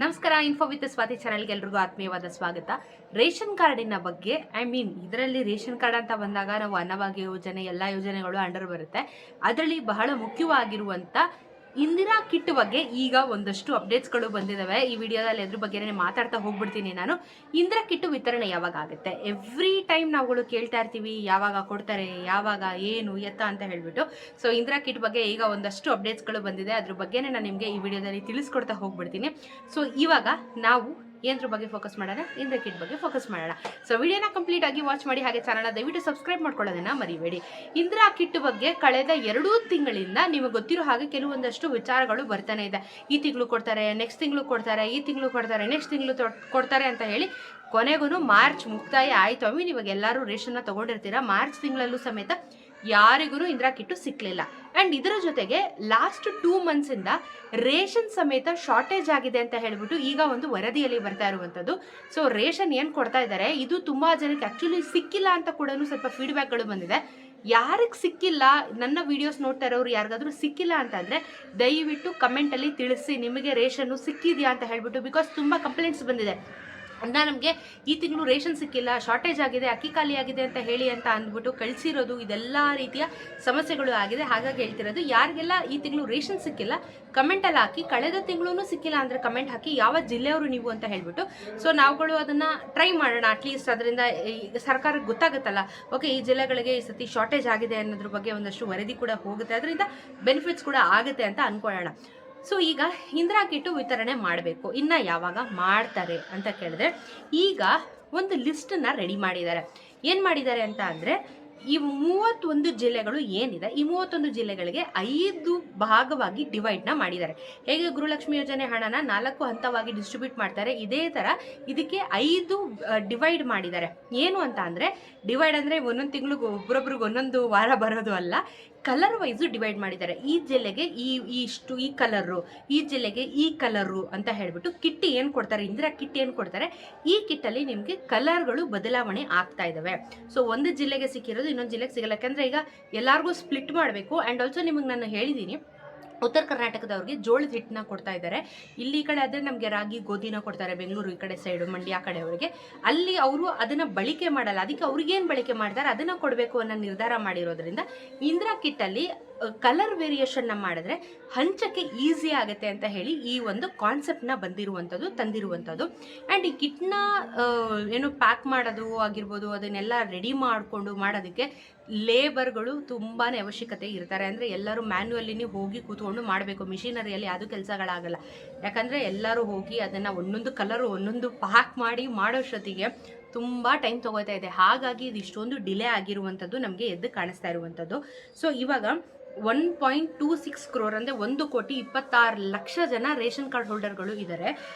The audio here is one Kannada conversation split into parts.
ನಮಸ್ಕಾರ. ಇನ್ಫೋ ವಿತ್ ಸ್ವಾತಿ ಚಾನಲ್ಗೆ ಎಲ್ರಿಗೂ ಆತ್ಮೀಯವಾದ ಸ್ವಾಗತ. ರೇಷನ್ ಕಾರ್ಡಿನ ಬಗ್ಗೆ ಇದರಲ್ಲಿ ರೇಷನ್ ಕಾರ್ಡ್ ಅಂತ ಬಂದಾಗ ನಾವು ಅನ್ನಭಾಗ್ಯ ಯೋಜನೆ ಎಲ್ಲ ಯೋಜನೆಗಳು ಅಂಡರ್ ಬರುತ್ತೆ. ಅದರಲ್ಲಿ ಬಹಳ ಮುಖ್ಯವಾಗಿರುವಂತ ಇಂದಿರಾ ಕಿಟ್ ಬಗ್ಗೆ ಈಗ ಒಂದಷ್ಟು ಅಪ್ಡೇಟ್ಸ್ಗಳು ಬಂದಿದ್ದಾವೆ. ಈ ವಿಡಿಯೋದಲ್ಲಿ ಅದ್ರ ಬಗ್ಗೆ ಮಾತಾಡ್ತಾ ಹೋಗ್ಬಿಡ್ತೀನಿ ನಾನು. ಇಂದಿರಾ ಕಿಟ್ ವಿತರಣೆ ಯಾವಾಗ ಆಗುತ್ತೆ? ಎವ್ರಿ ಟೈಮ್ ನಾವುಗಳು ಕೇಳ್ತಾ ಇರ್ತೀವಿ, ಯಾವಾಗ ಕೊಡ್ತಾರೆ, ಯಾವಾಗ, ಏನು, ಎತ್ತ ಅಂತ ಹೇಳ್ಬಿಟ್ಟು. ಸೊ ಇಂದಿರಾ ಕಿಟ್ ಬಗ್ಗೆ ಈಗ ಒಂದಷ್ಟು ಅಪ್ಡೇಟ್ಸ್ಗಳು ಬಂದಿದೆ. ಅದ್ರ ಬಗ್ಗೆನೇ ನಾನು ನಿಮಗೆ ಈ ವಿಡಿಯೋದಲ್ಲಿ ತಿಳಿಸ್ಕೊಡ್ತಾ ಹೋಗ್ಬಿಡ್ತೀನಿ. ಸೊ ಇವಾಗ ನಾವು ಏನ್ರ ಬಗ್ಗೆ ಫೋಕಸ್ ಮಾಡೋಣ, ಇಂದಿರಾ ಕಿಟ್ ಬಗ್ಗೆ ಫೋಕಸ್ ಮಾಡೋಣ. ಸೊ ವಿಡಿಯೋನ ಕಂಪ್ಲೀಟ್ ಆಗಿ ವಾಚ್ ಮಾಡಿ, ಹಾಗೆ ಚಾನಲ್ನ ದಯವಿಟ್ಟು ಸಬ್ಸ್ಕ್ರೈಬ್ ಮಾಡ್ಕೊಳ್ಳೋದನ್ನ ಮರಿಬೇಡಿ. ಇಂದಿರಾ ಕಿಟ್ ಬಗ್ಗೆ ಕಳೆದ 2 ತಿಂಗಳಿಂದ ನಿಮಗೆ ಗೊತ್ತಿರೋ ಹಾಗೆ ಕೆಲವೊಂದಷ್ಟು ವಿಚಾರಗಳು ಬರ್ತಾನೆ ಇದೆ. ಈ ತಿಂಗಳು ಕೊಡ್ತಾರೆ, ನೆಕ್ಸ್ಟ್ ತಿಂಗಳು ಕೊಡ್ತಾರೆ, ಈ ತಿಂಗಳು ಕೊಡ್ತಾರೆ, ನೆಕ್ಸ್ಟ್ ತಿಂಗಳು ಕೊಡ್ತಾರೆ ಅಂತ ಹೇಳಿ ಕೊನೆಗೂ ಮಾರ್ಚ್ ಮುಕ್ತಾಯ ಆಯ್ತು. ಇವಾಗ ಎಲ್ಲರೂ ರೇಷನ್ನ ತಗೊಂಡಿರ್ತೀರಾ. ಮಾರ್ಚ್ ತಿಂಗಳಲ್ಲೂ ಸಮೇತ ಯಾರಿಗೂ ಇಂದಿರಾ ಕಿಟ್ಟು ಸಿಕ್ಲಿಲ್ಲ. ಅಂಡ್ ಇದರ ಜೊತೆಗೆ ಲಾಸ್ಟ್ 2 ಮಂತ್ಸ್ ಇಂದ ರೇಷನ್ ಸಮೇತ ಶಾರ್ಟೇಜ್ ಆಗಿದೆ ಅಂತ ಹೇಳ್ಬಿಟ್ಟು ಈಗ ಒಂದು ವರದಿಯಲ್ಲಿ ಬರ್ತಾ ಇರುವಂತದ್ದು. ಸೊ ರೇಷನ್ ಏನ್ ಕೊಡ್ತಾ ಇದ್ದಾರೆ, ಇದು ತುಂಬಾ ಜನಕ್ಕೆ ಆಕ್ಚುಲಿ ಸಿಕ್ಕಿಲ್ಲ ಅಂತ ಕೂಡ ಸ್ವಲ್ಪ ಫೀಡ್ಬ್ಯಾಕ್ಗಳು ಬಂದಿದೆ. ಯಾರಿಗೆ ಸಿಕ್ಕಿಲ್ಲ, ನನ್ನ ವಿಡಿಯೋಸ್ ನೋಡ್ತಾ ಇರೋರು ಯಾರಿಗಾದ್ರೂ ಸಿಕ್ಕಿಲ್ಲ ಅಂತಂದ್ರೆ ದಯವಿಟ್ಟು ಕಮೆಂಟ್ ಅಲ್ಲಿ ತಿಳಿಸಿ, ನಿಮಗೆ ರೇಷನ್ ಸಿಕ್ಕಿದ್ಯಾ ಅಂತ ಹೇಳ್ಬಿಟ್ಟು. ಬಿಕಾಸ್ ತುಂಬಾ ಕಂಪ್ಲೇಂಟ್ಸ್ ಬಂದಿದೆ, ನಮಗೆ ಈ ತಿಂಗಳು ರೇಷನ್ ಸಿಕ್ಕಿಲ್ಲ, ಶಾರ್ಟೇಜ್ ಆಗಿದೆ, ಅಕ್ಕಿ ಖಾಲಿ ಆಗಿದೆ ಅಂತ ಹೇಳಿ ಅಂತ ಅಂದ್ಬಿಟ್ಟು ಕಳಿಸಿರೋದು. ಇದೆಲ್ಲ ರೀತಿಯ ಸಮಸ್ಯೆಗಳು ಆಗಿದೆ. ಹಾಗಾಗಿ ಹೇಳ್ತಿರೋದು, ಯಾರಿಗೆಲ್ಲ ಈ ತಿಂಗಳು ರೇಷನ್ ಸಿಕ್ಕಿಲ್ಲ ಕಮೆಂಟಲ್ಲಿ ಹಾಕಿ, ಕಳೆದ ತಿಂಗಳು ಸಿಕ್ಕಿಲ್ಲ ಅಂದರೆ ಕಮೆಂಟ್ ಹಾಕಿ, ಯಾವ ಜಿಲ್ಲೆಯವರು ನೀವು ಅಂತ ಹೇಳ್ಬಿಟ್ಟು. ಸೊ ನಾವುಗಳು ಅದನ್ನು ಟ್ರೈ ಮಾಡೋಣ. ಅಟ್ಲೀಸ್ಟ್ ಅದರಿಂದ ಸರ್ಕಾರಕ್ಕೆ ಗೊತ್ತಾಗುತ್ತಲ್ಲ, ಓಕೆ ಈ ಜಿಲ್ಲೆಗಳಿಗೆ ಈ ಸತಿ ಶಾರ್ಟೇಜ್ ಆಗಿದೆ ಅನ್ನೋದ್ರ ಬಗ್ಗೆ ಒಂದಷ್ಟು ವರದಿ ಕೂಡ ಹೋಗುತ್ತೆ, ಅದರಿಂದ ಬೆನಿಫಿಟ್ಸ್ ಕೂಡ ಆಗುತ್ತೆ ಅಂತ ಅನ್ಕೊಳ್ಳೋಣ. ಸೊ ಈಗ ಇಂದಿರಾ ಕಿಟ್ಟು ವಿತರಣೆ ಮಾಡಬೇಕು, ಇನ್ನು ಯಾವಾಗ ಮಾಡ್ತಾರೆ ಅಂತ ಕೇಳಿದ್ರೆ, ಈಗ ಒಂದು ಲಿಸ್ಟನ್ನು ರೆಡಿ ಮಾಡಿದ್ದಾರೆ. ಏನು ಮಾಡಿದ್ದಾರೆ ಅಂತ ಅಂದರೆ, ಈ 31 ಜಿಲ್ಲೆಗಳು ಏನಿದೆ, ಈ 31 ಜಿಲ್ಲೆಗಳಿಗೆ 5 ಭಾಗವಾಗಿ ಡಿವೈಡ್ನ ಮಾಡಿದ್ದಾರೆ. ಹೇಗೆ ಗೃಹಲಕ್ಷ್ಮಿ ಯೋಜನೆ ಹಣನ 4 ಹಂತವಾಗಿ ಡಿಸ್ಟ್ರಿಬ್ಯೂಟ್ ಮಾಡ್ತಾರೆ, ಇದೇ ಥರ ಇದಕ್ಕೆ 5 ಡಿವೈಡ್ ಮಾಡಿದ್ದಾರೆ. ಏನು ಅಂತ ಅಂದರೆ, ಡಿವೈಡ್ ಅಂದರೆ ಒಂದೊಂದು ತಿಂಗಳಿಗೂ ಒಬ್ಬರೊಬ್ರಿಗೆ ಒಂದೊಂದು ವಾರ ಬರೋದು ಅಲ್ಲ, ಕಲರ್ ವೈಸು ಡಿವೈಡ್ ಮಾಡಿದ್ದಾರೆ. ಈ ಜಿಲ್ಲೆಗೆ ಇಷ್ಟು ಈ ಕಲರು, ಈ ಜಿಲ್ಲೆಗೆ ಈ ಕಲರು ಅಂತ ಹೇಳ್ಬಿಟ್ಟು ಕಿಟ್ ಏನು ಕೊಡ್ತಾರೆ, ಇಂದಿರಾ ಕಿಟ್ ಏನು ಕೊಡ್ತಾರೆ, ಈ ಕಿಟ್ಟಲ್ಲಿ ನಿಮಗೆ ಕಲರ್ಗಳು ಬದಲಾವಣೆ ಆಗ್ತಾ ಇದ್ದಾವೆ. ಸೊ ಒಂದು ಜಿಲ್ಲೆಗೆ ಸಿಕ್ಕಿರೋದು ಇನ್ನೊಂದು ಜಿಲ್ಲೆಗೆ ಸಿಗಲ್ಲ, ಯಾಕಂದರೆ ಈಗ ಎಲ್ಲರಿಗೂ ಸ್ಪ್ಲಿಟ್ ಮಾಡಬೇಕು. ಆ್ಯಂಡ್ ಆಲ್ಸೋ ನಿಮಗೆ ನಾನು ಹೇಳಿದ್ದೀನಿ, ಉತ್ತರ ಕರ್ನಾಟಕದವ್ರಿಗೆ ಜೋಳದ ಹಿಟ್ಟನ್ನ ಕೊಡ್ತಾ ಇದ್ದಾರೆ. ಇಲ್ಲಿ ಈ ಕಡೆ ಆದರೆ ನಮಗೆ ರಾಗಿ ಗೋಧಿನ ಕೊಡ್ತಾರೆ, ಬೆಂಗಳೂರು ಈ ಕಡೆ ಸೈಡು ಮಂಡ್ಯ ಕಡೆಯವರಿಗೆ. ಅಲ್ಲಿ ಅವರು ಅದನ್ನು ಬಳಕೆ ಮಾಡಲ್ಲ, ಅದಕ್ಕೆ ಅವ್ರಿಗೇನು ಬಳಕೆ ಮಾಡ್ತಾರೆ ಅದನ್ನು ಕೊಡಬೇಕು ಅನ್ನೋ ನಿರ್ಧಾರ ಮಾಡಿರೋದ್ರಿಂದ ಇಂದಿರಾ ಕಿಟ್ಟಲ್ಲಿ ಕಲರ್ ವೇರಿಯೇಷನ್ನ ಮಾಡಿದ್ರೆ ಹಂಚಕ್ಕೆ ಈಸಿ ಆಗುತ್ತೆ ಅಂತ ಹೇಳಿ ಈ ಒಂದು ಕಾನ್ಸೆಪ್ಟ್ನ ತಂದಿರುವಂಥದ್ದು. ಆ್ಯಂಡ್ ಈ ಕಿಟ್ನ ಏನು ಪ್ಯಾಕ್ ಮಾಡೋದು ಆಗಿರ್ಬೋದು, ಅದನ್ನೆಲ್ಲ ರೆಡಿ ಮಾಡಿಕೊಂಡು ಮಾಡೋದಕ್ಕೆ ಲೇಬರ್ಗಳು ತುಂಬಾ ಅವಶ್ಯಕತೆ ಇರ್ತಾರೆ. ಅಂದರೆ ಎಲ್ಲರೂ ಮ್ಯಾನ್ಯುವಲ್ಲಿನೇ ಹೋಗಿ ಕೂತ್ಕೊಂಡು ಮಾಡಬೇಕು, ಮಿಷಿನರಿಯಲ್ಲಿ ಅದು ಕೆಲಸಗಳಾಗಲ್ಲ. ಯಾಕಂದರೆ ಎಲ್ಲರೂ ಹೋಗಿ ಅದನ್ನು ಒಂದೊಂದು ಕಲರು ಒಂದೊಂದು ಪ್ಯಾಕ್ ಮಾಡಿ ಮಾಡೋಷ್ಟೊತ್ತಿಗೆ ತುಂಬ ಟೈಮ್ ತೊಗೋತಾ ಇದೆ. ಹಾಗಾಗಿ ಇದು ಇಷ್ಟೊಂದು ಡಿಲೇ ಆಗಿರುವಂಥದ್ದು ನಮಗೆ ಎದ್ದು ಕಾಣಿಸ್ತಾ ಇರುವಂಥದ್ದು. ಸೊ ಇವಾಗ 1.26 crore ಅಂದರೆ 1,26,00,000 ಜನ ರೇಷನ್ ಕಾರ್ಡ್ ಹೋಲ್ಡರ್ಗಳು ಇದ್ದಾರೆ.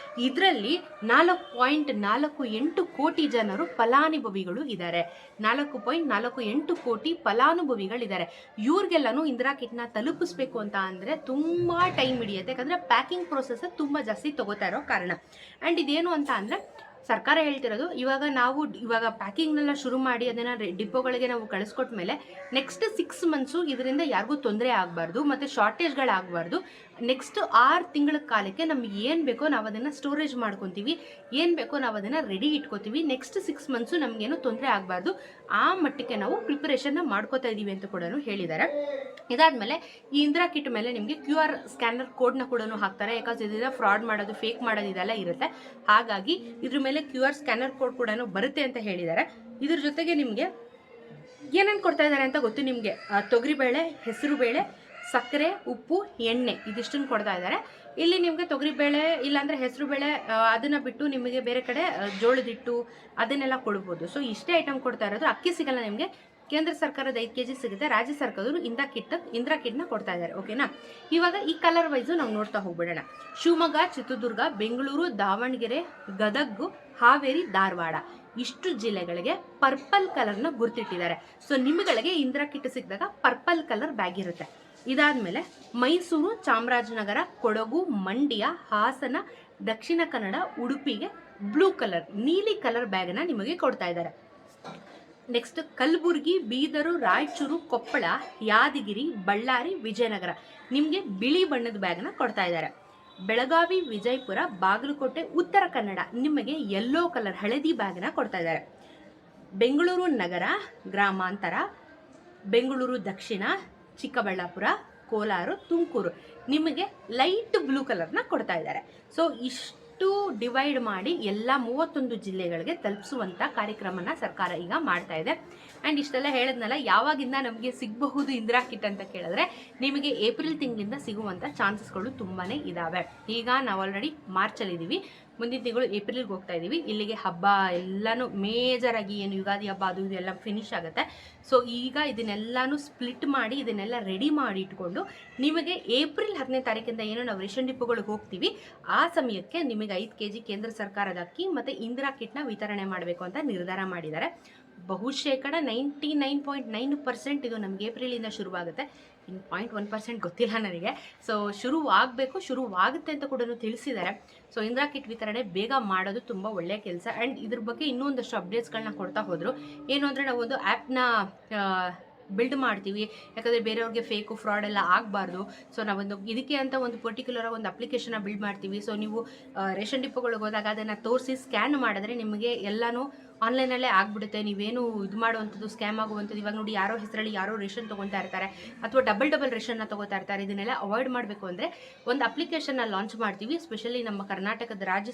ಇದರಲ್ಲಿ 4.48 ಕೋಟಿ ಜನರು ಫಲಾನುಭವಿಗಳು ಇದ್ದಾರೆ. 4.48 ಕೋಟಿ ಫಲಾನುಭವಿಗಳಿದ್ದಾರೆ. ಇವ್ರಿಗೆಲ್ಲನೂ ಇಂದಿರಾ ಕಿಟ್ನ ತಲುಪಿಸ್ಬೇಕು ಅಂತ ಅಂದರೆ ತುಂಬ ಟೈಮ್ ಹಿಡಿಯುತ್ತೆ, ಯಾಕಂದರೆ ಪ್ಯಾಕಿಂಗ್ ಪ್ರೊಸೆಸ್ ತುಂಬ ಜಾಸ್ತಿ ತಗೋತಾ ಇರೋ ಕಾರಣ. ಆ್ಯಂಡ್ ಇದೇನು ಅಂತ ಅಂದರೆ, ಸರ್ಕಾರ ಹೇಳ್ತಿರೋದು, ಇವಾಗ ಪ್ಯಾಕಿಂಗ್ನೆಲ್ಲ ಶುರು ಮಾಡಿ ಅದನ್ನು ಡಿಪೋಗಳಿಗೆ ನಾವು ಕಳಿಸ್ಕೊಟ್ಟ ಮೇಲೆ ನೆಕ್ಸ್ಟ್ 6 ಮಂತ್ಸು ಇದರಿಂದ ಯಾರಿಗೂ ತೊಂದರೆ ಆಗಬಾರ್ದು ಮತ್ತು ಶಾರ್ಟೇಜ್ಗಳಾಗಬಾರ್ದು. ನೆಕ್ಸ್ಟ್ 6 ತಿಂಗಳ ಕಾಲಕ್ಕೆ ನಮ್ಗೆ ಏನು ಬೇಕೋ ನಾವು ಅದನ್ನು ಸ್ಟೋರೇಜ್ ಮಾಡ್ಕೊತೀವಿ, ಏನು ಬೇಕೋ ನಾವು ಅದನ್ನು ರೆಡಿ ಇಟ್ಕೋತೀವಿ. ನೆಕ್ಸ್ಟ್ 6 ಮಂತ್ಸು ನಮಗೇನು ತೊಂದರೆ ಆಗಬಾರ್ದು, ಆ ಮಟ್ಟಕ್ಕೆ ನಾವು ಪ್ರಿಪರೇಷನ್ನ ಮಾಡ್ಕೋತಾ ಇದ್ದೀವಿ ಅಂತ ಕೂಡ ಹೇಳಿದ್ದಾರೆ. ಇದಾದಮೇಲೆ ಈ ಇಂದಿರಾ ಕಿಟ್ ಮೇಲೆ ನಿಮಗೆ QR ಸ್ಕ್ಯಾನರ್ ಕೋಡ್ನ ಕೂಡ ಹಾಕ್ತಾರೆ. ಯಾಕಂದ್ರೆ ಇದರಿಂದ ಫ್ರಾಡ್ ಮಾಡೋದು, ಫೇಕ್ ಮಾಡೋದು ಇದೆಲ್ಲ ಇರುತ್ತೆ. ಹಾಗಾಗಿ ಇದ್ರ ಮೇಲೆ QR ಸ್ಕ್ಯಾನರ್ ಕೋಡ್ ಕೂಡ ಬರುತ್ತೆ ಅಂತ ಹೇಳಿದ್ದಾರೆ. ಇದ್ರ ಜೊತೆಗೆ ನಿಮಗೆ ಏನೇನು ಕೊಡ್ತಾ ಇದ್ದಾರೆ ಅಂತ ಗೊತ್ತು ನಿಮಗೆ. ತೊಗರಿಬೇಳೆ, ಹೆಸರುಬೇಳೆ, ಸಕ್ಕರೆ, ಉಪ್ಪು, ಎಣ್ಣೆ, ಇದಿಷ್ಟನ್ನು ಕೊಡ್ತಾ ಇದ್ದಾರೆ. ಇಲ್ಲಿ ನಿಮಗೆ ತೊಗರಿಬೇಳೆ ಇಲ್ಲಾಂದರೆ ಹೆಸರುಬೇಳೆ ಅದನ್ನು ಬಿಟ್ಟು ನಿಮಗೆ ಬೇರೆ ಕಡೆ ಜೋಳದ ಹಿಟ್ಟು ಅದನ್ನೆಲ್ಲ ಕೊಡ್ಬೋದು. ಸೊ ಇಷ್ಟೇ ಐಟಮ್ ಕೊಡ್ತಾ ಇರೋದು. ಅಕ್ಕಿ ಸಿಗಲ್ಲ ನಿಮಗೆ, ಕೇಂದ್ರ ಸರ್ಕಾರದ 5 kg ಸಿಗುತ್ತೆ, ರಾಜ್ಯ ಸರ್ಕಾರದವರು ಇಂದಿರಾ ಕಿಟ್ನ ಕೊಡ್ತಾ ಇದ್ದಾರೆ. ಓಕೆನಾ? ಇವಾಗ ಈ ಕಲರ್ ವೈಸು ನಾವು ನೋಡ್ತಾ ಹೋಗ್ಬಿಡೋಣ. ಶಿವಮೊಗ್ಗ, ಚಿತ್ರದುರ್ಗ, ಬೆಂಗಳೂರು, ದಾವಣಗೆರೆ, ಗದಗ, ಹಾವೇರಿ, ಧಾರವಾಡ ಇಷ್ಟು ಜಿಲ್ಲೆಗಳಿಗೆ ಪರ್ಪಲ್ ಕಲರ್ನ ಗುರ್ತಿಟ್ಟಿದ್ದಾರೆ. ಸೊ ನಿಮ್ಗಳಿಗೆ ಇಂದಿರಾ ಕಿಟ್ ಸಿಕ್ಕಿದಾಗ ಪರ್ಪಲ್ ಕಲರ್ ಬ್ಯಾಗ್ ಇರುತ್ತೆ. ಇದಾದಮೇಲೆ ಮೈಸೂರು, ಚಾಮರಾಜನಗರ, ಕೊಡಗು, ಮಂಡ್ಯ, ಹಾಸನ, ದಕ್ಷಿಣ ಕನ್ನಡ, ಉಡುಪಿಗೆ ಬ್ಲೂ ಕಲರ್, ನೀಲಿ ಕಲರ್ ಬ್ಯಾಗನ್ನ ನಿಮಗೆ ಕೊಡ್ತಾ ಇದ್ದಾರೆ. ನೆಕ್ಸ್ಟ್ ಕಲಬುರಗಿ, ಬೀದರು, ರಾಯಚೂರು, ಕೊಪ್ಪಳ, ಯಾದಗಿರಿ, ಬಳ್ಳಾರಿ, ವಿಜಯನಗರ ನಿಮಗೆ ಬಿಳಿ ಬಣ್ಣದ ಬ್ಯಾಗ್ನ ಕೊಡ್ತಾ ಇದ್ದಾರೆ. ಬೆಳಗಾವಿ, ವಿಜಯಪುರ, ಬಾಗಲಕೋಟೆ, ಉತ್ತರ ಕನ್ನಡ ನಿಮಗೆ ಯೆಲ್ಲೋ ಕಲರ್ ಹಳದಿ ಬ್ಯಾಗ್ನ ಕೊಡ್ತಾ ಇದ್ದಾರೆ. ಬೆಂಗಳೂರು ನಗರ, ಗ್ರಾಮಾಂತರ, ಬೆಂಗಳೂರು ದಕ್ಷಿಣ, ಚಿಕ್ಕಬಳ್ಳಾಪುರ, ಕೋಲಾರ, ತುಮಕೂರು ನಿಮಗೆ ಲೈಟ್ ಬ್ಲೂ ಕಲರ್ನ ಕೊಡ್ತಾ ಇದ್ದಾರೆ. ಸೊ ಇಷ್ಟು ಡಿವೈಡ್ ಮಾಡಿ ಎಲ್ಲ 31 ಜಿಲ್ಲೆಗಳಿಗೆ ತಲುಪಿಸುವಂಥ ಕಾರ್ಯಕ್ರಮನ ಸರ್ಕಾರ ಈಗ ಮಾಡ್ತಾ ಇದೆ. ಆ್ಯಂಡ್ ಇಷ್ಟೆಲ್ಲ ಹೇಳಿದ್ನಲ್ಲ, ಯಾವಾಗಿಂದ ನಮಗೆ ಸಿಗಬಹುದು ಇಂದಿರಾ ಕಿಟ್ ಅಂತ ಕೇಳಿದ್ರೆ ನಿಮಗೆ ಏಪ್ರಿಲ್ ತಿಂಗಳಿಂದ ಸಿಗುವಂಥ ಚಾನ್ಸಸ್ಗಳು ತುಂಬಾ ಇದ್ದಾವೆ. ಈಗ ನಾವು ಆಲ್ರೆಡಿ ಮಾರ್ಚಲ್ಲಿದ್ದೀವಿ, ಮುಂದಿನ ತಿಂಗಳು ಏಪ್ರಿಲ್ಗೆ ಹೋಗ್ತಾ ಇದ್ದೀವಿ. ಇಲ್ಲಿಗೆ ಹಬ್ಬ ಎಲ್ಲನೂ ಮೇಜರಾಗಿ ಏನು ಯುಗಾದಿ ಹಬ್ಬ ಅದು ಇದೆಲ್ಲ ಫಿನಿಶ್ ಆಗುತ್ತೆ. ಸೊ ಈಗ ಇದನ್ನೆಲ್ಲನೂ ಸ್ಪ್ಲಿಟ್ ಮಾಡಿ ಇದನ್ನೆಲ್ಲ ರೆಡಿ ಮಾಡಿ ಇಟ್ಕೊಂಡು ನಿಮಗೆ ಏಪ್ರಿಲ್ 10ನೇ ತಾರೀಕಿಂದ ಏನು ನಾವು ರೇಷನ್ ಡಿಪೋಗಳಿಗೆ ಹೋಗ್ತೀವಿ ಆ ಸಮಯಕ್ಕೆ ನಿಮಗೆ 5 kg ಕೇಂದ್ರ ಸರ್ಕಾರದ ಅಕ್ಕಿ ಮತ್ತು ಇಂದಿರಾ ಕಿಟ್ನ ವಿತರಣೆ ಮಾಡಬೇಕು ಅಂತ ನಿರ್ಧಾರ ಮಾಡಿದ್ದಾರೆ. ಬಹುಶೇಕಡ 99.9% ಇದು ನಮಗೆ ಏಪ್ರಿಲಿಂದ ಶುರುವಾಗುತ್ತೆ. ಇನ್ನು 0.1% ಗೊತ್ತಿಲ್ಲ ನನಗೆ. ಸೊ ಶುರುವಾಗುತ್ತೆ ಅಂತ ಕೂಡ ತಿಳಿಸಿದ್ದಾರೆ. ಸೊ ಇಂದಿರಾ ಕಿಟ್ ವಿತರಣೆ ಬೇಗ ಮಾಡೋದು ತುಂಬ ಒಳ್ಳೆಯ ಕೆಲಸ. ಆ್ಯಂಡ್ ಇದ್ರ ಬಗ್ಗೆ ಇನ್ನೂ ಒಂದಷ್ಟು ಅಪ್ಡೇಟ್ಸ್ಗಳನ್ನ ಕೊಡ್ತಾ ಹೋದರು. ಏನು ಅಂದರೆ ನಾವು ಒಂದು ಆ್ಯಪ್ನ ಬಿಲ್ಡ್ ಮಾಡ್ತೀವಿ, ಯಾಕಂದರೆ ಬೇರೆಯವ್ರಿಗೆ ಫೇಕು ಫ್ರಾಡ್ ಎಲ್ಲ ಆಗಬಾರ್ದು. ಸೊ ನಾವೊಂದು ಇದಕ್ಕೆ ಅಂತ ಒಂದು ಪರ್ಟಿಕ್ಯುಲರ್ ಒಂದು ಅಪ್ಲಿಕೇಶನ್ನ ಬಿಲ್ಡ್ ಮಾಡ್ತೀವಿ. ಸೊ ನೀವು ರೇಷನ್ ಡಿಪೋಗಳಿಗೆ ಹೋದಾಗ ಅದನ್ನು ತೋರಿಸಿ ಸ್ಕ್ಯಾನ್ ಮಾಡಿದ್ರೆ ನಿಮಗೆ ಎಲ್ಲನೂ ಆನ್ಲೈನಲ್ಲೇ ಆಗಿಬಿಡುತ್ತೆ. ನೀವೇನು ಇದು ಮಾಡುವಂಥದ್ದು ಸ್ಕ್ಯಾಮ್ ಆಗುವಂಥದ್ದು, ಇವಾಗ ನೋಡಿ ಯಾರೋ ಹೆಸರಲ್ಲಿ ಯಾರೋ ರೇಷನ್ ತೊಗೊತಾ ಇರ್ತಾರೆ ಅಥವಾ ಡಬಲ್ ರೇಷನ್ನ ತೊಗೋತಾ ಇರ್ತಾರೆ. ಇದನ್ನೆಲ್ಲ ಅವಾಯ್ಡ್ ಮಾಡಬೇಕು ಅಂದರೆ ಒಂದು ಅಪ್ಲಿಕೇಶನ್ನ ಲಾಂಚ್ ಮಾಡ್ತೀವಿ. ಸ್ಪೆಷಲಿ ನಮ್ಮ ಕರ್ನಾಟಕದ ರಾಜ್ಯ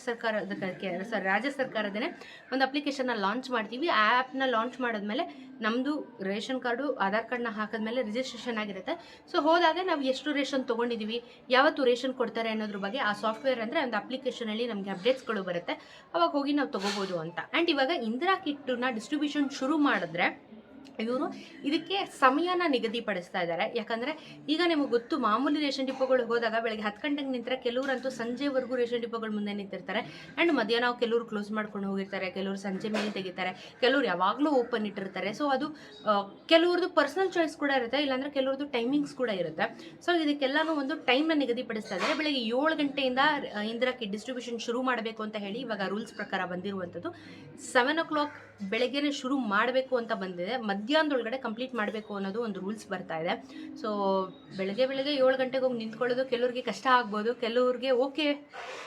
ಸರ್ಕಾರದೇ ಒಂದು ಅಪ್ಲಿಕೇಶನ್ನ ಲಾಂಚ್ ಮಾಡ್ತೀವಿ. ಆ ಆ್ಯಪ್ನ ಲಾಂಚ್ ಮಾಡಿದ್ಮೇಲೆ ನಮ್ಮದು ರೇಷನ್ ಕಾರ್ಡು, ಆಧಾರ್ ಕಾರ್ಡ್ನ ಹಾಕಿದ್ಮೇಲೆ ರಿಜಿಸ್ಟ್ರೇಷನ್ ಆಗಿರುತ್ತೆ. ಸೊ ಹೋದಾಗ ನಾವು ಎಷ್ಟು ರೇಷನ್ ತೊಗೊಂಡಿದ್ದೀವಿ, ಯಾವತ್ತು ರೇಷನ್ ಕೊಡ್ತಾರೆ ಅನ್ನೋದ್ರ ಬಗ್ಗೆ ಆ ಸಾಫ್ಟ್ವೇರ್ ಅಂದರೆ ಒಂದು ಅಪ್ಲಿಕೇಶನಲ್ಲಿ ನಮಗೆ ಅಪ್ಡೇಟ್ಸ್ಗಳು ಬರುತ್ತೆ. ಅವಾಗ ಹೋಗಿ ನಾವು ತೊಗೋಬೋದು ಅಂತ. ಆ್ಯಂಡ್ ಇವಾಗ ಇಂದಿರಾ ಕಿಟ್ಟನ್ನ ಡಿಸ್ಟ್ರಿಬ್ಯೂಷನ್ ಶುರು ಮಾಡಿದ್ರೆ ಇವರು ಇದಕ್ಕೆ ಸಮಯನ ನಿಗದಿಪಡಿಸ್ತಾ ಇದ್ದಾರೆ. ಯಾಕಂದರೆ ಈಗ ನಿಮಗೆ ಗೊತ್ತು, ಮಾಮೂಲಿ ರೇಷನ್ ಡಿಪೋಗಳಿಗೆ ಹೋದಾಗ ಬೆಳಗ್ಗೆ 10 ಗಂಟೆಗೆ ನಿಂತರೆ ಕೆಲವರಂತೂ ಸಂಜೆವರೆಗೂ ರೇಷನ್ ಡಿಪೋಗಳ ಮುಂದೆ ನಿಂತಿರ್ತಾರೆ. ಆ್ಯಂಡ್ ಮಧ್ಯಾಹ್ನ ಕೆಲವರು ಕ್ಲೋಸ್ ಮಾಡ್ಕೊಂಡು ಹೋಗಿರ್ತಾರೆ, ಕೆಲವರು ಸಂಜೆ ಮೇಲೆ ತೆಗಿತಾರೆ, ಕೆಲವರು ಯಾವಾಗಲೂ ಓಪನ್ ಇಟ್ಟಿರ್ತಾರೆ. ಸೊ ಅದು ಕೆಲವ್ರದ್ದು ಪರ್ಸನಲ್ ಚಾಯ್ಸ್ ಕೂಡ ಇರುತ್ತೆ, ಇಲ್ಲಾಂದರೆ ಕೆಲವ್ರದ್ದು ಟೈಮಿಂಗ್ಸ್ ಕೂಡ ಇರುತ್ತೆ. ಸೊ ಇದಕ್ಕೆಲ್ಲನೂ ಒಂದು ಟೈಮ್ನ ನಿಗದಿಪಡಿಸ್ತಾ ಇದ್ದಾರೆ. ಬೆಳಗ್ಗೆ 7 ಗಂಟೆಯಿಂದ ಇಂದಿರಾ ಕಿಟ್ ಡಿಸ್ಟ್ರಿಬ್ಯೂಷನ್ ಶುರು ಮಾಡಬೇಕು ಅಂತ ಹೇಳಿ ಇವಾಗ ರೂಲ್ಸ್ ಪ್ರಕಾರ ಬಂದಿರುವಂಥದ್ದು. 7 o'clock ಬೆಳಗ್ಗೆನೇ ಶುರು ಮಾಡಬೇಕು ಅಂತ ಬಂದಿದೆ, ಮಧ್ಯಾಹ್ನದೊಳಗಡೆ ಕಂಪ್ಲೀಟ್ ಮಾಡಬೇಕು ಅನ್ನೋದು ಒಂದು ರೂಲ್ಸ್ ಬರ್ತಾ ಇದೆ. ಸೊ ಬೆಳಗ್ಗೆ 7 ಗಂಟೆಗೆ ಹೋಗಿ ನಿಂತ್ಕೊಳ್ಳೋದು ಕೆಲವ್ರಿಗೆ ಕಷ್ಟ ಆಗ್ಬೋದು, ಕೆಲವ್ರಿಗೆ ಓಕೆ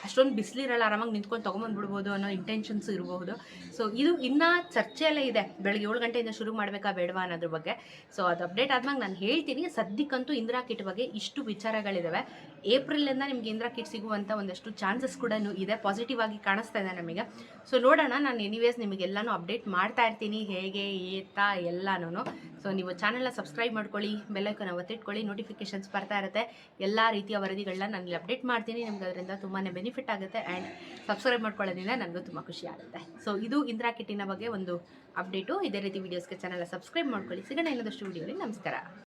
ಅಷ್ಟೊಂದು ಬಿಸಿಲಿರಲ್ಲ, ಆರಾಮಾಗಿ ನಿಂತ್ಕೊಂಡು ತೊಗೊಂಬಂದ್ಬಿಡ್ಬೋದು ಅನ್ನೋ ಇಂಟೆನ್ಷನ್ಸ್ ಇರಬಹುದು. ಸೊ ಇದು ಇನ್ನೂ ಚರ್ಚೆಯಲ್ಲೇ ಇದೆ, ಬೆಳಗ್ಗೆ 7 ಗಂಟೆಯಿಂದ ಶುರು ಮಾಡಬೇಕಾ ಬೇಡವಾ ಅನ್ನೋದ್ರ ಬಗ್ಗೆ. ಸೊ ಅದು ಅಪ್ಡೇಟ್ ಆದ್ಮೇಲೆ ನಾನು ಹೇಳ್ತೀನಿ. ಸದ್ಯಕ್ಕಂತೂ ಇಂದಿರಾ ಕಿಟ್ ಬಗ್ಗೆ ಇಷ್ಟು ವಿಚಾರಗಳಿದ್ದಾವೆ. ಏಪ್ರಿಲಿಂದ ನಿಮಗೆ ಇಂದಿರಾ ಕಿಟ್ ಸಿಗುವಂಥ ಒಂದಷ್ಟು ಚಾನ್ಸಸ್ ಕೂಡ ಇದೆ, ಪಾಸಿಟಿವ್ ಆಗಿ ಕಾಣಿಸ್ತಾ ಇದೆ ನಮಗೆ. ಸೊ ನೋಡೋಣ, ನಾನು ಎನಿವೇಸ್ ನಿಮಗೆಲ್ಲನೂ ಅಪ್ಡೇಟ್ ಮಾಡ್ತಾ ಇರ್ತೀನಿ, ಹೇಗೆ ಏತಾ ಎಲ್ಲನೂ. ಸೊ ನೀವು ಚಾನೆಲ್ನ ಸಬ್ಸ್ಕ್ರೈಬ್ ಮಾಡ್ಕೊಳ್ಳಿ, ಬೆಲ್ಲೈಕನ್ನ ಒತ್ತಿಟ್ಕೊಳ್ಳಿ, ನೋಟಿಫಿಕೇಶನ್ಸ್ ಬರ್ತಾ ಇರುತ್ತೆ. ಎಲ್ಲ ರೀತಿಯ ವರದಿಗಳನ್ನ ನಾನು ಇಲ್ಲಿ ಅಪ್ಡೇಟ್ ಮಾಡ್ತೀನಿ. ನಿಮ್ಗೆ ಅದರಿಂದ ತುಂಬಾ ಬೆನಿಫಿಟ್ ಆಗುತ್ತೆ. ಆ್ಯಂಡ್ ಸಬ್ಸ್ಕ್ರೈಬ್ ಮಾಡ್ಕೊಳ್ಳೋದ್ರಿಂದ ನನಗೂ ತುಂಬ ಖುಷಿ ಆಗುತ್ತೆ. ಸೊ ಇದು ಇಂದಿರಾ ಕಿಟ್ಟಿನ ಬಗ್ಗೆ ಒಂದು ಅಪ್ಡೇಟು. ಇದೇ ರೀತಿ ವೀಡಿಯೋಸ್ಗೆ ಚಾನೆಲ್ನ ಸಬ್ಸ್ಕ್ರೈಬ್ ಮಾಡ್ಕೊಳ್ಳಿ. ಸಿಗೋಣ ಇನ್ನೊಂದಷ್ಟು ವೀಡಿಯೋಲಿ. ನಮಸ್ಕಾರ.